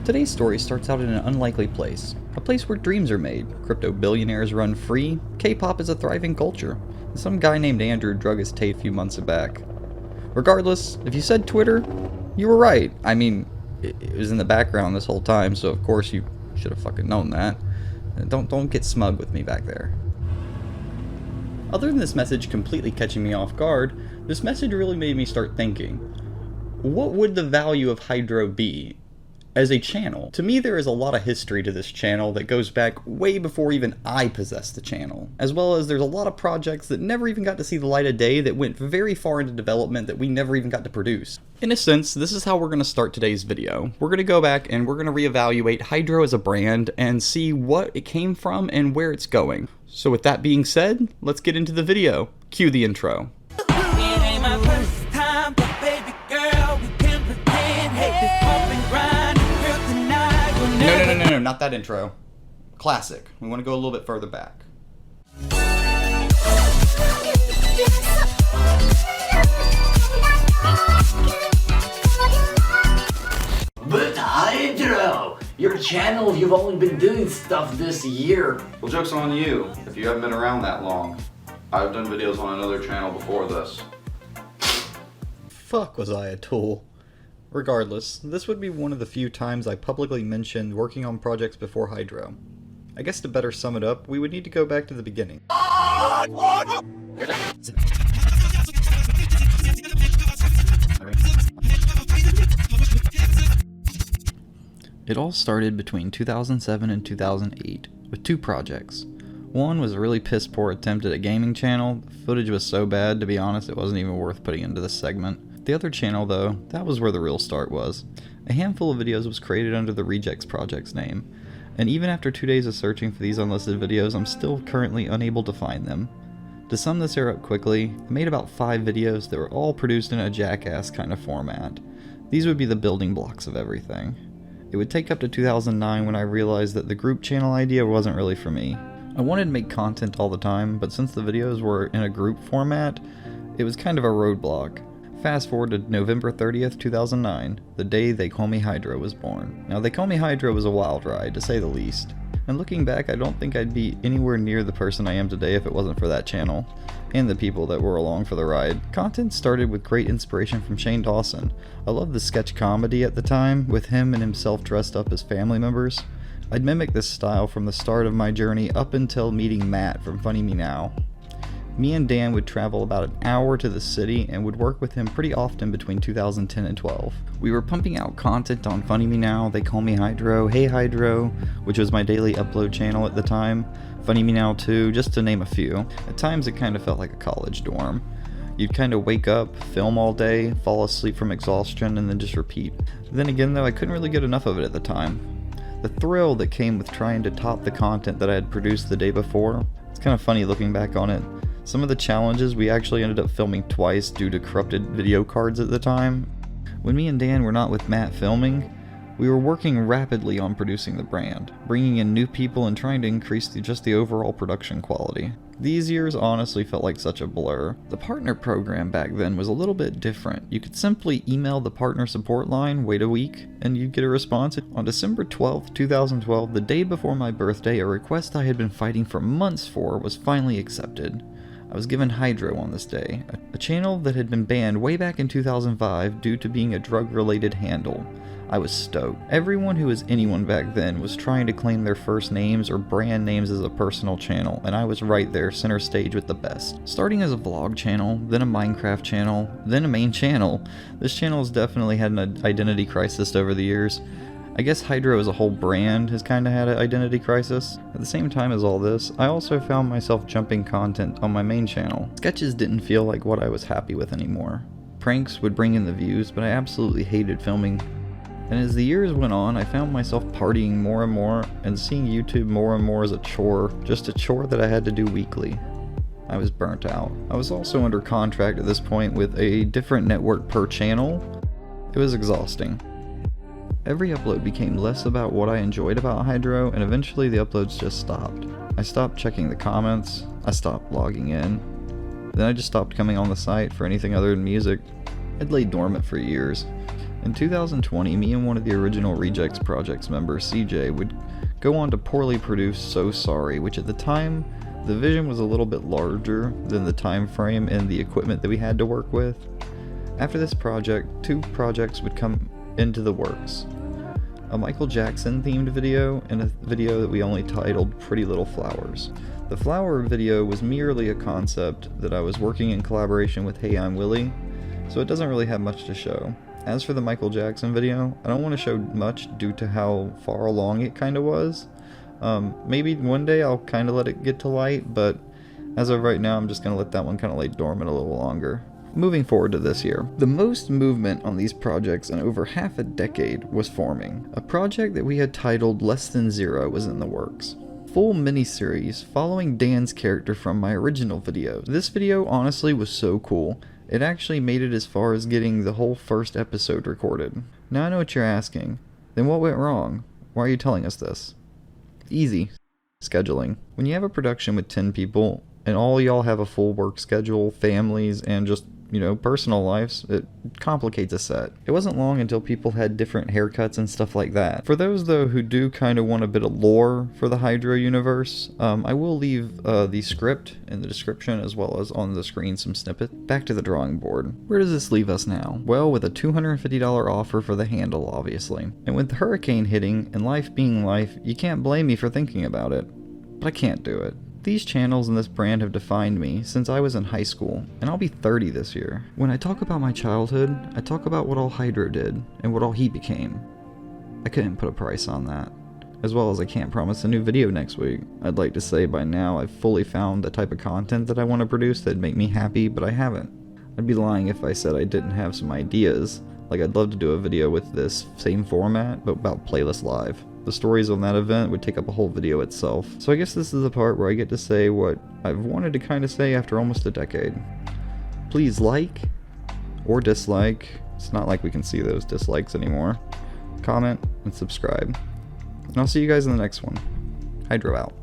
Today's story starts out in an unlikely place, a place where dreams are made, crypto billionaires run free, K-pop is a thriving culture, and some guy named Andrew drug his tape a few months back. Regardless, if you said Twitter, you were right. I mean, it was in the background this whole time, so of course you should have fucking known that. Don't get smug with me back there. Other than this message completely catching me off guard, this message really made me start thinking, what would the value of Hydro be as a channel? To me, there is a lot of history to this channel that goes back way before even I possessed the channel, as well as there's a lot of projects that never even got to see the light of day that went very far into development that we never even got to produce. In a sense, this is how we're going to start today's video. We're going to go back and we're going to reevaluate Hydro as a brand and see what it came from and where it's going. So with that being said, let's get into the video. Cue the intro. No, not that intro. Classic. We want to go a little bit further back. But Hydro, your channel, you've only been doing stuff this year. Well, joke's on you, if you haven't been around that long. I've done videos on another channel before this. Fuck, was I a tool. Regardless, this would be one of the few times I publicly mentioned working on projects before Hydro. I guess to better sum it up, we would need to go back to the beginning. It all started between 2007 and 2008, with two projects. One was a really piss-poor attempt at a gaming channel. The footage was so bad, to be honest, it wasn't even worth putting into this segment. The other channel, though, that was where the real start was. A handful of videos was created under the Rejects project's name, and even after 2 days of searching for these unlisted videos, I'm still currently unable to find them. To sum this era up quickly, I made about 5 videos that were all produced in a jackass kind of format. These would be the building blocks of everything. It would take up to 2009 when I realized that the group channel idea wasn't really for me. I wanted to make content all the time, but since the videos were in a group format, it was kind of a roadblock. Fast forward to November 30th, 2009, the day TheyCallMeHydro was born. Now, TheyCallMeHydro was a wild ride, to say the least. And looking back, I don't think I'd be anywhere near the person I am today if it wasn't for that channel, and the people that were along for the ride. Content started with great inspiration from Shane Dawson. I loved the sketch comedy at the time, with him and himself dressed up as family members. I'd mimic this style from the start of my journey up until meeting Matt from FunnyMeNow. Me and Dan would travel about an hour to the city and would work with him pretty often between 2010 and 12. We were pumping out content on FunnyMeNow, TheyCallMeHydro, Hey Hydro, which was my daily upload channel at the time, FunnyMeNow 2, just to name a few. At times it kind of felt like a college dorm. You'd kind of wake up, film all day, fall asleep from exhaustion, and then just repeat. Then again though, I couldn't really get enough of it at the time. The thrill that came with trying to top the content that I had produced the day before, it's kind of funny looking back on it. Some of the challenges we actually ended up filming twice due to corrupted video cards at the time. When me and Dan were not with Matt filming, we were working rapidly on producing the brand, bringing in new people and trying to increase just the overall production quality. These years honestly felt like such a blur. The partner program back then was a little bit different. You could simply email the partner support line, wait a week, and you'd get a response. On December 12th, 2012, the day before my birthday, a request I had been fighting for months for was finally accepted. I was given Hydro on this day, a channel that had been banned way back in 2005 due to being a drug-related handle. I was stoked. Everyone who was anyone back then was trying to claim their first names or brand names as a personal channel, and I was right there, center stage with the best. Starting as a vlog channel, then a Minecraft channel, then a main channel, this channel has definitely had an identity crisis over the years. I guess Hydro as a whole brand has kinda had an identity crisis. At the same time as all this, I also found myself jumping content on my main channel. Sketches didn't feel like what I was happy with anymore. Pranks would bring in the views, but I absolutely hated filming. And as the years went on, I found myself partying more and more, and seeing YouTube more and more as a chore, just a chore that I had to do weekly. I was burnt out. I was also under contract at this point with a different network per channel. It was exhausting. Every upload became less about what I enjoyed about Hydro, and eventually the uploads just stopped. I stopped checking the comments, I stopped logging in, then I just stopped coming on the site for anything other than music. I'd laid dormant for years. In 2020, me and one of the original Rejects Projects members, CJ, would go on to poorly produce So Sorry, which at the time, the vision was a little bit larger than the time frame and the equipment that we had to work with. After this project, 2 projects would come into the works. A Michael Jackson themed video and a video that we only titled Pretty Little Flowers. The flower video was merely a concept that I was working in collaboration with Hey I'm Willie, so it doesn't really have much to show. As for the Michael Jackson video, I don't want to show much due to how far along it kinda was. Maybe one day I'll kinda let it get to light, but as of right now I'm just gonna let that one kinda lay dormant a little longer. Moving forward to this year, the most movement on these projects in over half a decade was forming. A project that we had titled Less Than Zero was in the works. Full miniseries following Dan's character from my original video. This video honestly was so cool. It actually made it as far as getting the whole first episode recorded. Now I know what you're asking. Then what went wrong? Why are you telling us this? Easy. Scheduling. When you have a production with 10 people, and all y'all have a full work schedule, families, and just, personal lives, it complicates a set. It wasn't long until people had different haircuts and stuff like that. For those, though, who do kind of want a bit of lore for the Hydro universe, I will leave the script in the description as well as on the screen some snippet. Back to the drawing board. Where does this leave us now? Well, with a $250 offer for the handle, obviously. And with the hurricane hitting and life being life, you can't blame me for thinking about it. But I can't do it. These channels and this brand have defined me since I was in high school, and I'll be 30 this year. When I talk about my childhood, I talk about what all Hydro did, and what all he became. I couldn't put a price on that. As well as I can't promise a new video next week. I'd like to say by now I've fully found the type of content that I want to produce that'd make me happy, but I haven't. I'd be lying if I said I didn't have some ideas. Like I'd love to do a video with this same format, but about Playlist Live. The stories on that event would take up a whole video itself. So I guess this is the part where I get to say what I've wanted to kind of say after almost a decade. Please like or dislike. It's not like we can see those dislikes anymore. Comment and subscribe. And I'll see you guys in the next one. Hydro out.